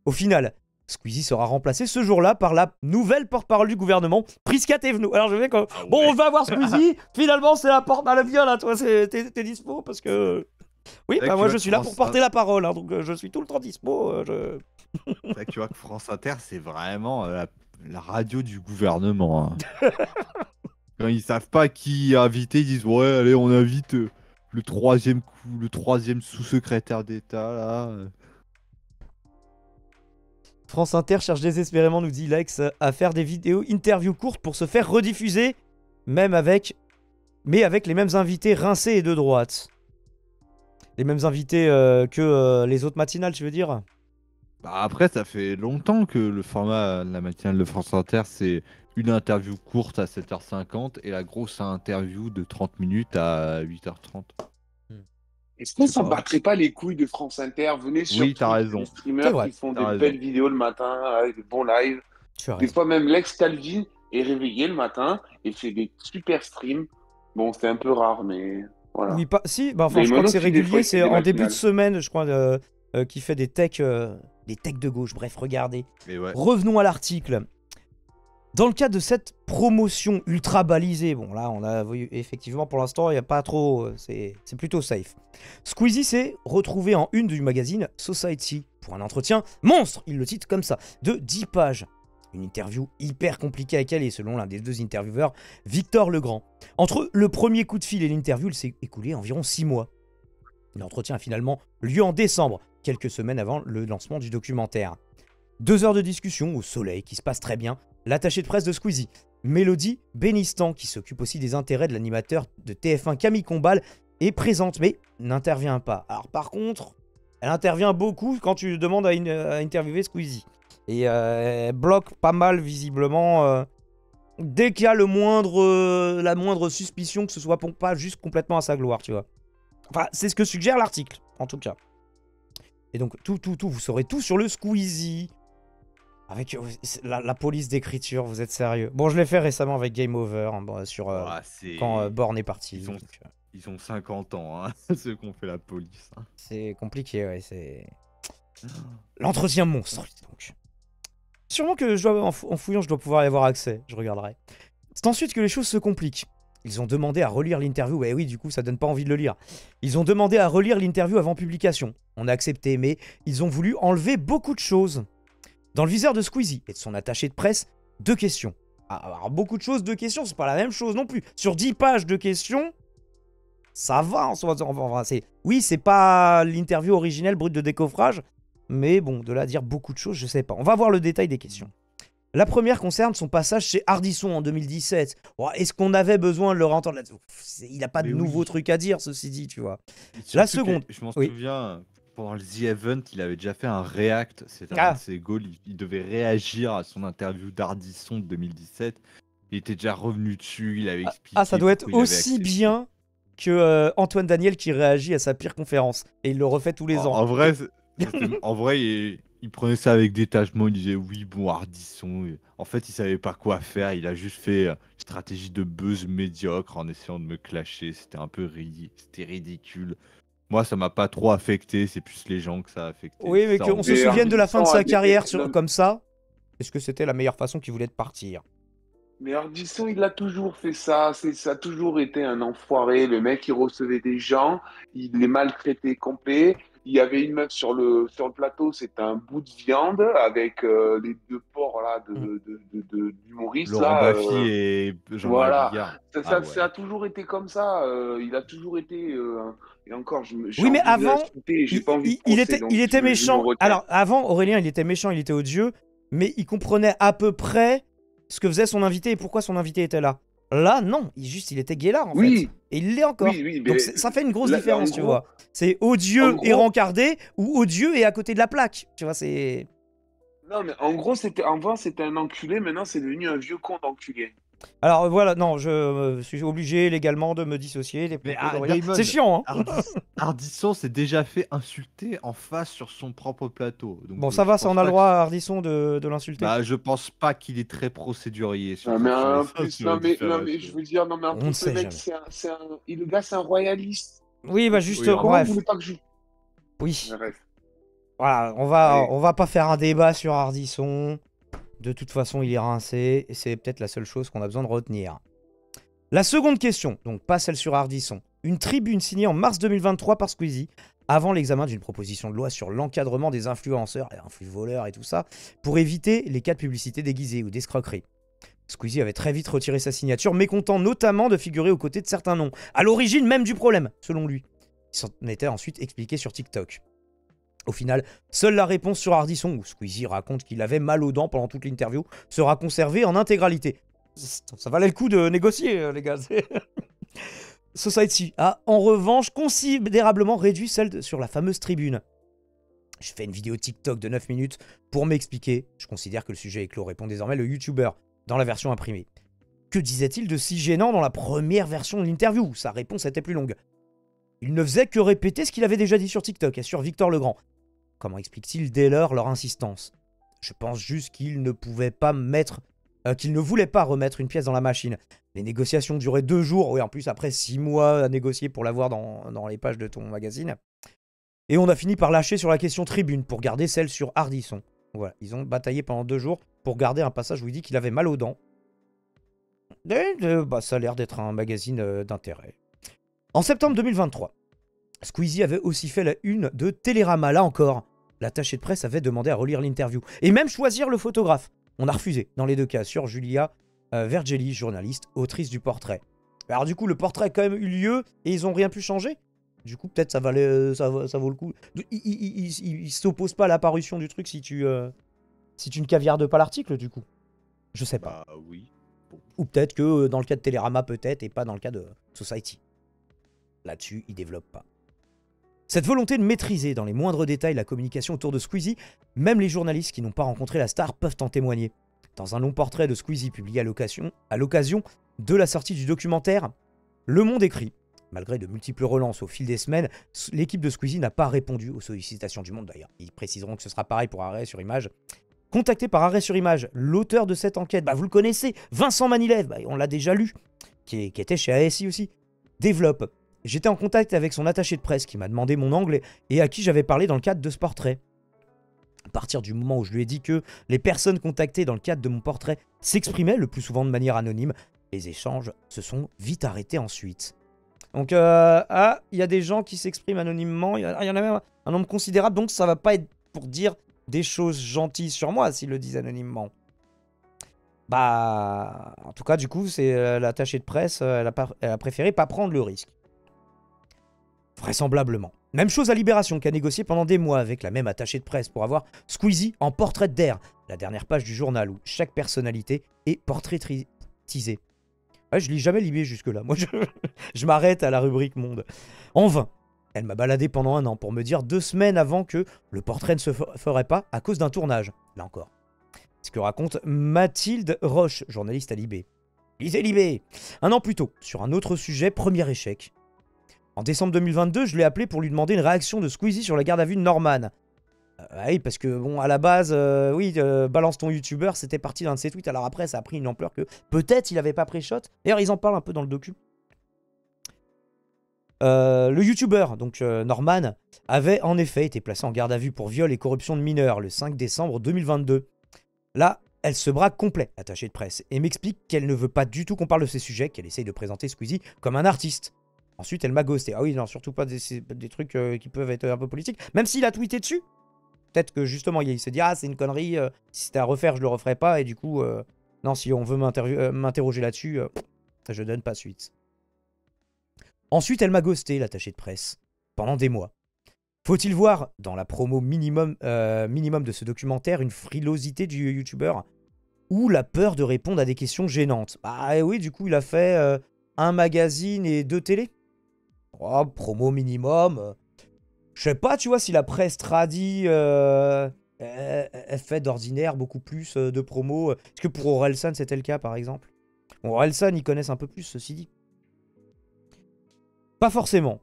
Au final, Squeezie sera remplacé ce jour-là par la nouvelle porte-parole du gouvernement, Prisca Thévenot. Alors je vais quand... Bon, on va voir Squeezie. Finalement, c'est la porte à la viole, là. Toi, t'es dispo parce que... Oui, bah moi je suis là pour porter la parole, hein, donc je suis tout le temps dispo. C'est vrai que tu vois que France Inter, c'est vraiment la radio du gouvernement. Hein. Quand ils savent pas qui inviter, ils disent ouais, allez, on invite le troisième sous-secrétaire d'État là. France Inter cherche désespérément, nous dit Lex, à faire des vidéos interviews courtes pour se faire rediffuser, mais avec les mêmes invités rincés et de droite. Les mêmes invités que les autres matinales, tu veux dire? Bah, après, ça fait longtemps que le format de la matinale de France Inter, c'est une interview courte à 7h50 et la grosse interview de 30 minutes à 8h30. Est-ce qu'on s'en battrait pas les couilles de France Inter? Venez sur Oui, t'as raison. les streamers qui font des belles vidéos le matin, avec des bons lives. Des fois même Lex Calvin est réveillé le matin et fait des super streams. Bon, c'est un peu rare, mais voilà. Oui, si, bah, enfin, je crois que c'est régulier, c'est en début de semaine, je crois, qui fait des techs de gauche. Bref, regardez. Ouais. Revenons à l'article. Dans le cadre de cette promotion ultra balisée, bon là on a vu effectivement pour l'instant il n'y a pas trop, c'est plutôt safe. Squeezie s'est retrouvé en une du magazine Society pour un entretien monstre, il le titre comme ça, de 10 pages. Une interview hyper compliquée à caler selon l'un des deux intervieweurs, Victor Legrand. Entre le premier coup de fil et l'interview, il s'est écoulé environ 6 mois. L'entretien a finalement lieu en décembre, quelques semaines avant le lancement du documentaire. 2 heures de discussion au soleil qui se passe très bien. L'attaché de presse de Squeezie, Mélodie Bénistan, qui s'occupe aussi des intérêts de l'animateur de TF1 Camille Combal, est présente mais n'intervient pas. Alors par contre, elle intervient beaucoup quand tu demandes à interviewer Squeezie. Et elle bloque pas mal visiblement dès qu'il y a la moindre suspicion que ce soit pas juste complètement à sa gloire, tu vois. Enfin, c'est ce que suggère l'article, en tout cas. Et donc, vous saurez tout sur le Squeezie. Avec la police d'écriture, vous êtes sérieux? Bon, je l'ai fait récemment avec Game Over, hein, sur quand Born est parti. Ils ont 50 ans, hein, ceux qui ont fait la police. Hein. C'est compliqué, ouais, c'est... L'entretien monstre, donc. Sûrement que en fouillant, je dois pouvoir y avoir accès, je regarderai. C'est ensuite que les choses se compliquent. Ils ont demandé à relire l'interview, et oui, du coup, ça donne pas envie de le lire. Ils ont demandé à relire l'interview avant publication. On a accepté, mais ils ont voulu enlever beaucoup de choses. Dans le viseur de Squeezie et de son attaché de presse, 2 questions. Alors, beaucoup de choses, 2 questions, c'est pas la même chose non plus. Sur 10 pages de questions, ça va en soi. Oui, c'est pas l'interview originelle brute de décoffrage, mais bon, de là à dire beaucoup de choses, je sais pas. On va voir le détail des questions. La première concerne son passage chez Ardisson en 2017. Oh, est-ce qu'on avait besoin de le entendre là-dessus? Il n'a pas de nouveaux trucs à dire, ceci dit, tu vois. La seconde. Je m'en souviens... Pendant le The Event, il avait déjà fait un react, c'était un de ses goals, il devait réagir à son interview d'Ardisson de 2017. Il était déjà revenu dessus, il avait expliqué... ça doit être aussi bien que Antoine Daniel qui réagit à sa pire conférence. Et il le refait tous les ans. En vrai, il prenait ça avec détachement, il disait oui, bon, Ardisson... En fait, il savait pas quoi faire, il a juste fait une stratégie de buzz médiocre en essayant de me clasher, c'était un peu ridicule. Moi, ça m'a pas trop affecté, c'est plus les gens que ça a affecté. Oui, mais qu'on se souvienne de la fin de sa carrière comme ça, est-ce que c'était la meilleure façon qu'il voulait de partir? Mais Ardisson, il a toujours fait ça. Ça a toujours été un enfoiré. Le mec, il recevait des gens, il les maltraitait complet. Il y avait une meuf sur le plateau, c'était un bout de viande avec les 2 porcs là, d'humoristes. Laurent Baffy et Jean-Marie Bigard. Ça a toujours été comme ça. Il a toujours été... et encore, oui, mais avant, il était méchant. Alors, avant, Aurélien, il était méchant, il était odieux, mais il comprenait à peu près ce que faisait son invité et pourquoi son invité était là. Là, non, il était guélard, en fait. Et il l'est encore. Donc, ça fait une grosse différence, tu vois. C'est odieux et rencardé ou odieux et à côté de la plaque. Tu vois, c'est... Non, mais en gros, avant, c'était un enculé. Maintenant, c'est devenu un vieux con d'enculé. Alors voilà, non, je suis obligé légalement de me dissocier. C'est chiant, hein. Ardisson s'est déjà fait insulter en face sur son propre plateau. Donc, bon, ça va, ça on a le droit à Ardisson de l'insulter. Bah, je pense pas qu'il est très procédurier. Non, mais je veux dire, non, mais en plus, le mec, le gars, c'est un royaliste. Oui, bah juste, bref. Oui. Voilà, on va pas faire un débat sur Ardisson. De toute façon, il est rincé, et c'est peut-être la seule chose qu'on a besoin de retenir. La seconde question, donc pas celle sur Ardisson. Une tribune signée en mars 2023 par Squeezie, avant l'examen d'une proposition de loi sur l'encadrement des influenceurs, voleurs et tout ça, pour éviter les cas de publicité déguisée ou d'escroquerie. Squeezie avait très vite retiré sa signature, mécontent notamment de figurer aux côtés de certains noms, à l'origine même du problème, selon lui. Il s'en était ensuite expliqué sur TikTok. Au final, seule la réponse sur Ardisson, où Squeezie raconte qu'il avait mal aux dents pendant toute l'interview, sera conservée en intégralité. Ça valait le coup de négocier, les gars. Society a en revanche considérablement réduit celle sur la fameuse tribune. Je fais une vidéo TikTok de 9 minutes pour m'expliquer. Je considère que le sujet est clos, répond désormais le YouTuber dans la version imprimée. Que disait-il de si gênant dans la première version de l'interview? Sa réponse était plus longue. Il ne faisait que répéter ce qu'il avait déjà dit sur TikTok et sur Victor Legrand. Comment explique-t-il dès lors leur insistance? Je pense juste qu'il ne pouvait pas qu'il ne voulait pas remettre une pièce dans la machine. Les négociations duraient 2 jours, oui, en plus après 6 mois à négocier pour l'avoir dans les pages de ton magazine. Et on a fini par lâcher sur la question tribune pour garder celle sur Ardisson. Voilà, ils ont bataillé pendant 2 jours pour garder un passage où il dit qu'il avait mal aux dents. Ça a l'air d'être un magazine d'intérêt. En septembre 2023, Squeezie avait aussi fait la une de Télérama. Là encore, l'attaché de presse avait demandé à relire l'interview et même choisir le photographe. On a refusé dans les 2 cas sur Julia Vergelli, journaliste, autrice du portrait. Alors du coup, le portrait a quand même eu lieu et ils n'ont rien pu changer. Du coup, peut-être ça vaut le coup. Il s'oppose pas à la parution du truc si tu ne caviardes pas l'article, du coup. Je sais pas. Bah oui. Bon. Ou peut-être que dans le cas de Télérama, peut-être, et pas dans le cas de Society. Là-dessus, il développe pas. Cette volonté de maîtriser dans les moindres détails la communication autour de Squeezie, même les journalistes qui n'ont pas rencontré la star peuvent en témoigner. Dans un long portrait de Squeezie publié à l'occasion de la sortie du documentaire, Le Monde écrit. Malgré de multiples relances au fil des semaines, l'équipe de Squeezie n'a pas répondu aux sollicitations du Monde d'ailleurs. Ils préciseront que ce sera pareil pour Arrêt sur Image. Contacté par Arrêt sur Image, l'auteur de cette enquête, vous le connaissez, Vincent Manilev, on l'a déjà lu, qui était chez ASI aussi, développe. J'étais en contact avec son attaché de presse qui m'a demandé mon angle et à qui j'avais parlé dans le cadre de ce portrait. À partir du moment où je lui ai dit que les personnes contactées dans le cadre de mon portrait s'exprimaient le plus souvent de manière anonyme, les échanges se sont vite arrêtés ensuite. Donc, il y a des gens qui s'expriment anonymement, il y en a même un nombre considérable, donc ça va pas être pour dire des choses gentilles sur moi s'ils le disent anonymement. En tout cas, du coup, c'est l'attachée de presse, elle a préféré pas prendre le risque. Vraisemblablement. Même chose à Libération, qui a négocié pendant des mois avec la même attachée de presse pour avoir Squeezie en portrait d'air, la dernière page du journal où chaque personnalité est portraitisée. Ouais, je lis jamais Libé jusque-là. Moi, je m'arrête à la rubrique Monde. En vain. Elle m'a baladé pendant 1 an pour me dire 2 semaines avant que le portrait ne se ferait pas à cause d'un tournage. Là encore. Ce que raconte Mathilde Roche, journaliste à Libé. Lisez Libé. 1 an plus tôt, sur un autre sujet, premier échec. En décembre 2022, je l'ai appelé pour lui demander une réaction de Squeezie sur la garde à vue de Norman. Oui, parce que, bon, à la base, balance ton youtubeur, c'était parti d'un de ses tweets. Alors après, ça a pris une ampleur que peut-être il avait pas pré-shot. D'ailleurs, ils en parlent un peu dans le docu. Le youtubeur, donc Norman, avait en effet été placé en garde à vue pour viol et corruption de mineurs le 5 décembre 2022. Là, elle se braque complet, attachée de presse, et m'explique qu'elle ne veut pas du tout qu'on parle de ces sujets, qu'elle essaye de présenter Squeezie comme un artiste. Ensuite, elle m'a ghosté. Ah oui, non, surtout pas des trucs qui peuvent être un peu politiques. Même s'il a tweeté dessus. Peut-être que justement, il se dit « Ah, c'est une connerie, si c'était à refaire, je le referais pas. » Et du coup, non, si on veut m'interroger là-dessus, je donne pas suite. Ensuite, elle m'a ghosté, l'attachée de presse, pendant des mois. Faut-il voir, dans la promo minimum de ce documentaire, une frilosité du youtubeur ou la peur de répondre à des questions gênantes? Ah oui, du coup, il a fait un magazine et 2 télés. Oh, promo minimum. Je sais pas, tu vois, si la presse tradie elle fait d'ordinaire beaucoup plus de promos. Est-ce que pour Orelsan, c'était le cas, par exemple? Bon, Orelsan, ils connaissent un peu plus, ceci dit. Pas forcément.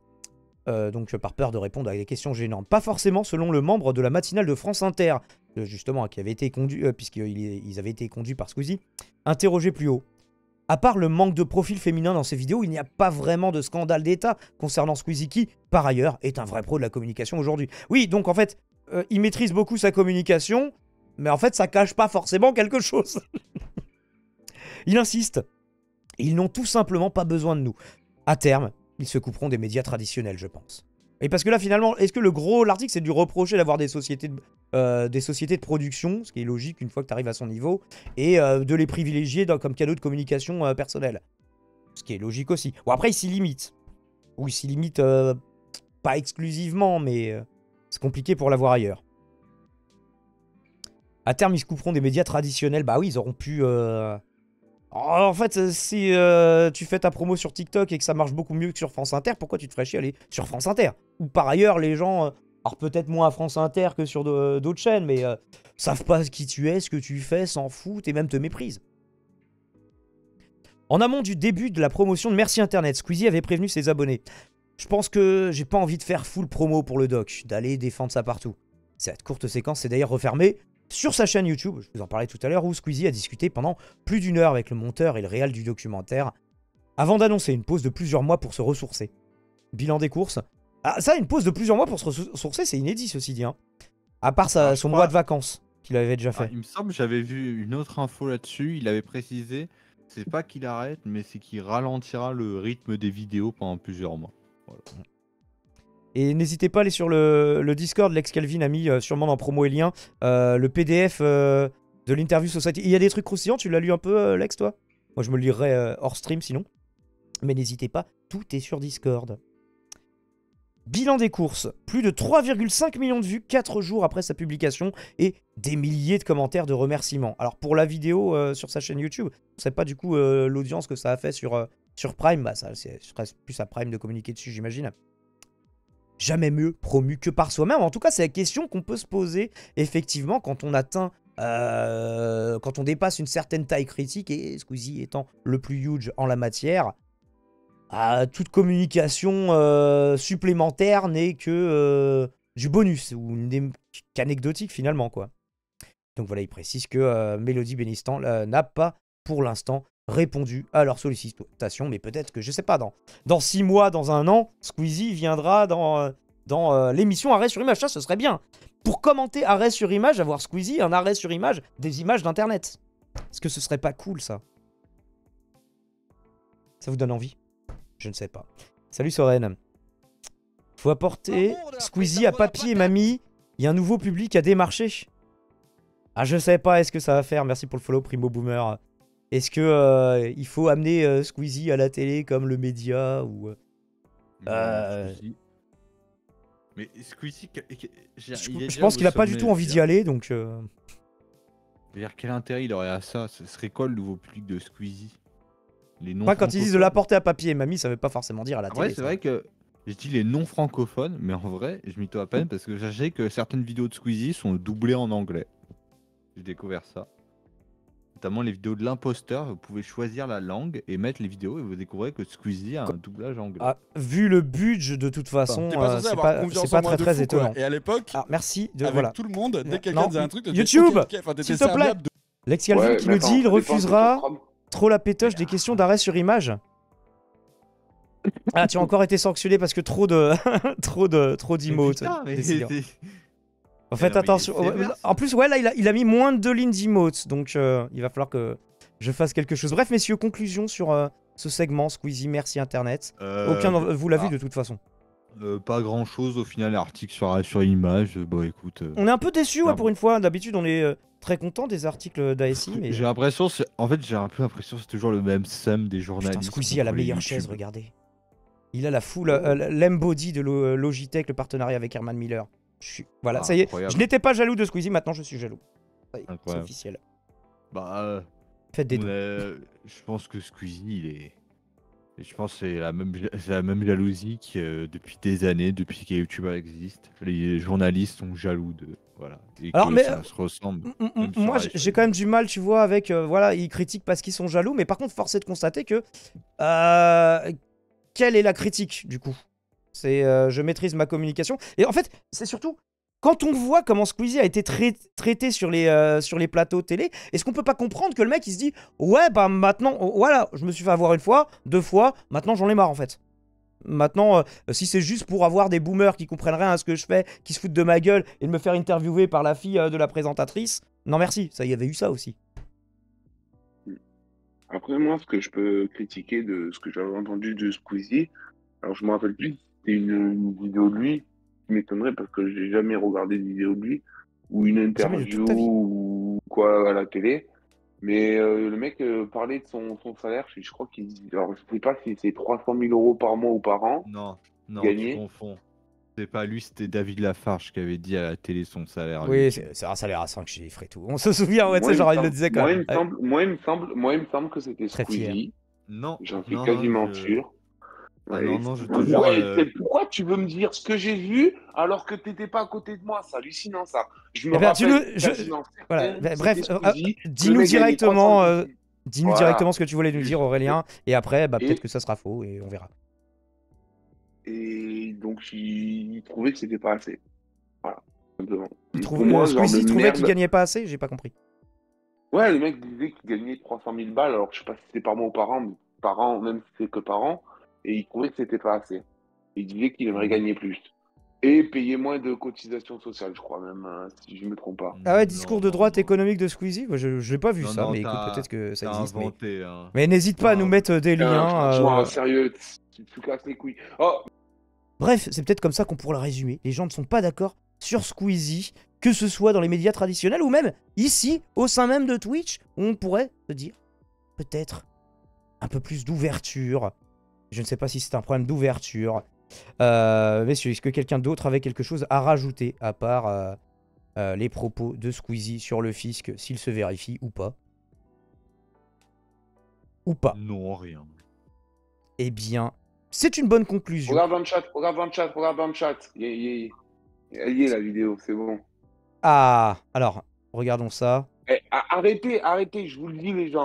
Donc, par peur de répondre à des questions gênantes. Pas forcément, selon le membre de la matinale de France Inter, justement, qui avait été conduit, puisqu'ils avaient été conduits par Squeezie, interrogé plus haut. À part le manque de profil féminin dans ces vidéos, il n'y a pas vraiment de scandale d'État concernant Squeezie qui, par ailleurs, est un vrai pro de la communication aujourd'hui. Oui, donc en fait, il maîtrise beaucoup sa communication, mais en fait, ça cache pas forcément quelque chose. Il insiste. Ils n'ont tout simplement pas besoin de nous. À terme, ils se couperont des médias traditionnels, je pense. Et parce que là, finalement, est-ce que l'article, c'est de lui reprocher d'avoir des sociétés de production, ce qui est logique une fois que tu arrives à son niveau, et de les privilégier comme canaux de communication personnel. Ce qui est logique aussi. Bon, après, il s'y limite. Ou il s'y limite pas exclusivement, mais c'est compliqué pour l'avoir ailleurs. À terme, ils se couperont des médias traditionnels. Bah oui, ils auront pu... En fait, si tu fais ta promo sur TikTok et que ça marche beaucoup mieux que sur France Inter, pourquoi tu te ferais chier aller sur France Inter? Ou par ailleurs, les gens Alors peut-être moins à France Inter que sur d'autres chaînes, mais savent pas qui tu es, ce que tu fais, s'en foutent et même te méprisent. En amont du début de la promotion de Merci Internet, Squeezie avait prévenu ses abonnés. Je pense que j'ai pas envie de faire full promo pour le doc, d'aller défendre ça partout. Cette courte séquence s'est d'ailleurs refermée sur sa chaîne YouTube, je vous en parlais tout à l'heure, où Squeezie a discuté pendant plus d'1 heure avec le monteur et le réal du documentaire, avant d'annoncer une pause de plusieurs mois pour se ressourcer. Bilan des courses. Ah ça, une pause de plusieurs mois pour se ressourcer, c'est inédit ceci dit. Hein. À part son mois de vacances, qu'il avait déjà fait. Il me semble que j'avais vu une autre info là-dessus, il avait précisé, c'est pas qu'il arrête, mais c'est qu'il ralentira le rythme des vidéos pendant plusieurs mois. Voilà. Et n'hésitez pas à aller sur le Discord, Lex Calvin a mis sûrement dans promo et lien le PDF de l'interview Society. Il y a des trucs croustillants, tu l'as lu un peu Lex toi? Moi je me le lirai hors stream sinon. Mais n'hésitez pas, tout est sur Discord. Bilan des courses, plus de 3,5 millions de vues 4 jours après sa publication et des milliers de commentaires de remerciements. Alors pour la vidéo sur sa chaîne YouTube, on ne sait pas du coup l'audience que ça a fait sur Prime, bah ça c'est plus à Prime de communiquer dessus j'imagine. Jamais mieux promu que par soi-même. En tout cas, c'est la question qu'on peut se poser effectivement quand on atteint, quand on dépasse une certaine taille critique et Squeezie étant le plus huge en la matière. Toute communication supplémentaire n'est que du bonus ou qu'anecdotique finalement quoi. Donc voilà, il précise que Mélodie Bénistan n'a pas pour l'instant répondu à leur sollicitation, mais peut-être que, je sais pas, dans 6 mois, dans 1 an, Squeezie viendra dans l'émission Arrêt sur Image. Ça, ce serait bien. Pour commenter Arrêt sur Image, avoir Squeezie, un arrêt sur image des images d'internet. Est-ce que ce serait pas cool ça? Ça vous donne envie? Je ne sais pas. Salut Soren. Faut apporter Squeezie à papy et mamie. Il y a un nouveau public à démarcher. Ah, je sais pas, est-ce que ça va faire? Merci pour le follow, Primo Boomer. Est-ce que il faut amener Squeezie à la télé comme le média ou Mais Squeezie, je pense qu'il a pas du tout envie d'y aller, donc. Quel intérêt il aurait à ça? Ce serait quoi le nouveau public de Squeezie? Les non. Pas quand ils disent de l'apporter à papy et mamie, ça veut pas forcément dire à la télé. Ouais, c'est vrai que j'ai dit les non francophones, mais en vrai, je m'y à peine parce que sachez que certaines vidéos de Squeezie sont doublées en anglais. J'ai découvert ça. Notamment les vidéos de l'imposteur, vous pouvez choisir la langue et mettre les vidéos et vous découvrez que Squeezie a un doublage anglais. Vu le budget de toute façon, c'est pas très étonnant. Et à l'époque, merci de avec voilà. tout le monde, dès que quelqu'un disait un truc, YouTube, s'il te plaît. Lex Calvin qui nous dit il refusera trop la pétoche des questions d'arrêt sur image. Ah, tu as encore été sanctionné parce que trop d'emotes. En fait, attention. En plus, ouais, là, il a mis moins de 2 lignes d'emotes. Donc, il va falloir que je fasse quelque chose. Bref, messieurs, conclusion sur ce segment. Squeezie, merci Internet. Aucun vous l'a vu de toute façon. Pas grand chose au final, l'article sur Image. Bon, écoute. On est un peu déçus pour une fois. D'habitude, on est très content des articles d'ASI. Mais... J'ai l'impression, en fait, j'ai un peu l'impression que c'est toujours le même seum des journalistes. Putain, Squeezie a la meilleure chaise, regardez. Il a la full l'embody de Logitech, le partenariat avec Herman Miller. Voilà, ça y est. Incroyable. Je n'étais pas jaloux de Squeezie, maintenant je suis jaloux. C'est officiel. Bah, faites des dons. Je pense que Squeezie, je pense que c'est la même jalousie que depuis des années, depuis que YouTube existe. Les journalistes sont jaloux de. Voilà. Et alors, que mais ça se ressemble. Moi, j'ai quand même du mal, tu vois, avec. Voilà, ils critiquent parce qu'ils sont jaloux, mais par contre, force est de constater que. Quelle est la critique, du coup? C'est je maîtrise ma communication. Et en fait, c'est surtout quand on voit comment Squeezie a été traité sur les plateaux télé, est-ce qu'on peut pas comprendre que le mec il se dit ouais bah maintenant voilà, je me suis fait avoir 1 fois, 2 fois, maintenant j'en ai marre en fait. Maintenant, si c'est juste pour avoir des boomers qui comprennent rien à ce que je fais, qui se foutent de ma gueule et de me faire interviewer par la fille de la présentatrice, non merci, ça y avait eu ça aussi. Après moi, ce que je peux critiquer de ce que j'avais entendu de Squeezie, alors je me rappelle plus. C'était une vidéo de lui qui m'étonnerait parce que j'ai jamais regardé de vidéo de lui ou une interview ou quoi à la télé. Mais le mec parlait de son salaire. Je crois qu'il dit. Alors je sais pas si c'est 300 000 € par mois ou par an. Non, gagné. tu confonds. C'est pas lui, c'était David Lafarge qui avait dit à la télé son salaire. Oui, c'est un salaire à 5 chiffres et tout. On se souvient, ouais, tu sais, genre il le disait quand même. Moi, il me semble que c'était Squeezie. Non. J'en suis quasiment sûr. Ah Ouais, non, je te jure. ouais, pourquoi tu veux me dire ce que j'ai vu alors que t'étais pas à côté de moi? C'est hallucinant ça. Je me Eh bien, rappelle dis-nous, quasiment voilà. certain, Bah, bref, c'était Squeezie, le dis-nous mec gagnait 300 directement, 000. Voilà. ce que tu voulais nous dire, Aurélien, et après, bah, peut-être Et, que ça sera faux et on verra. et donc, il trouvait que c'était pas assez. Voilà, simplement. Il Pour moi, ce genre de Squeezie trouvait qu'il merde. gagnait pas assez, j'ai pas compris. Ouais, le mec disait qu'il gagnait 300 000 balles, alors je sais pas si c'était par mois ou par an, mais par an, même si c'est que par an, et il trouvait que c'était pas assez. Il disait qu'il aimerait gagner plus. Et payer moins de cotisations sociales, je crois même, si je me trompe pas. Ah ouais, discours de droite économique de Squeezie? Moi, je l'ai pas vu ça, mais écoute, peut-être que ça existe. Inventé, hein. Mais n'hésite pas à nous mettre des liens. Franchement, sérieux, tu te casses les couilles. Oh! Bref, c'est peut-être comme ça qu'on pourrait le résumer. Les gens ne sont pas d'accord sur Squeezie, que ce soit dans les médias traditionnels ou même ici, au sein même de Twitch, où on pourrait se dire peut-être un peu plus d'ouverture. Je ne sais pas si c'est un problème d'ouverture. Messieurs, est-ce que quelqu'un d'autre avait quelque chose à rajouter à part les propos de Squeezie sur le fisc, s'il se vérifie ou pas? Ou pas? Non, rien. Eh bien, c'est une bonne conclusion. Regarde dans le chat, regarde dans le chat, regarde dans le chat. Elle y est la vidéo, c'est bon. Ah, alors, regardons ça. Eh, arrêtez, je vous le dis les gens.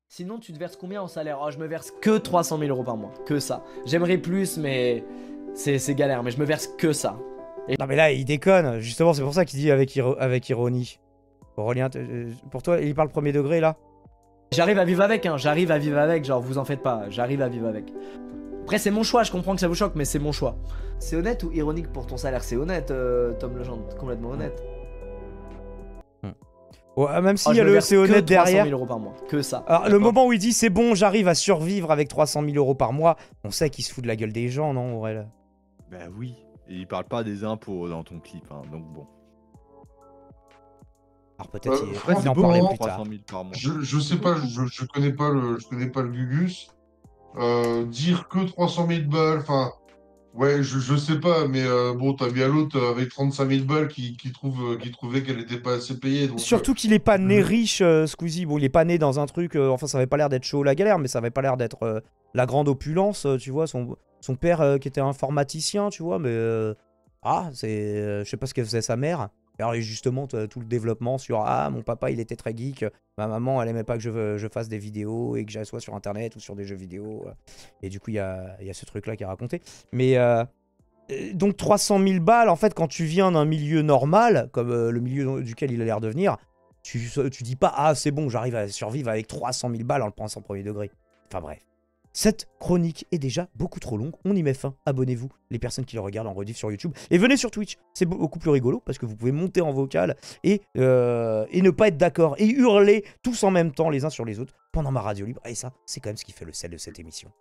Sinon, tu te verses combien en salaire? Oh, je me verse que 300 000 euros par mois. Que ça. J'aimerais plus, mais c'est galère. Mais je me verse que ça. Et... Non, mais là, il déconne. Justement, c'est pour ça qu'il dit avec ironie. Aurélien, pour toi, il parle premier degré, là? J'arrive à vivre avec, hein. J'arrive à vivre avec. Genre, vous en faites pas. J'arrive à vivre avec. Après, c'est mon choix. Je comprends que ça vous choque, mais c'est mon choix. C'est honnête ou ironique pour ton salaire? C'est honnête, Tom Legendre. Complètement honnête. Ouais, même s'il y a le c'est honnête derrière. 300 000 euros par mois, que ça. Alors, le moment où il dit c'est bon, j'arrive à survivre avec 300 000 euros par mois, on sait qu'il se fout de la gueule des gens, non, Aurel? Bah oui. Et il parle pas des impôts dans ton clip, hein, donc bon. Alors peut-être il en parlait plus tard. 300 000 par mois. Je sais pas, je connais pas le Gugus. Dire que 300 000 balles, enfin, ouais, je sais pas, mais bon, t'as bien l'autre avec 35 000 balles qui trouvait qu'elle était pas assez payée. Donc, surtout qu'il est pas né riche, Squeezie. Bon, il est pas né dans un truc, enfin, ça avait pas l'air d'être chaud la galère, mais ça avait pas l'air d'être la grande opulence, tu vois. Son père qui était informaticien, tu vois, mais je sais pas ce que faisait sa mère. Alors justement, tout le développement sur mon papa il était très geek, ma maman elle aimait pas que je fasse des vidéos et que j'aille soit sur internet ou sur des jeux vidéo. Et du coup il y a ce truc là qui est raconté. Mais donc 300 000 balles, en fait quand tu viens d'un milieu normal, comme le milieu duquel il a l'air de venir, tu dis pas c'est bon j'arrive à survivre avec 300 000 balles en le prenant en premier degré. Enfin bref. Cette chronique est déjà beaucoup trop longue, on y met fin. Abonnez-vous, les personnes qui le regardent en rediff sur YouTube. Et venez sur Twitch, c'est beaucoup plus rigolo parce que vous pouvez monter en vocal et ne pas être d'accord et hurler tous en même temps les uns sur les autres pendant ma radio libre. Et ça, c'est quand même ce qui fait le sel de cette émission.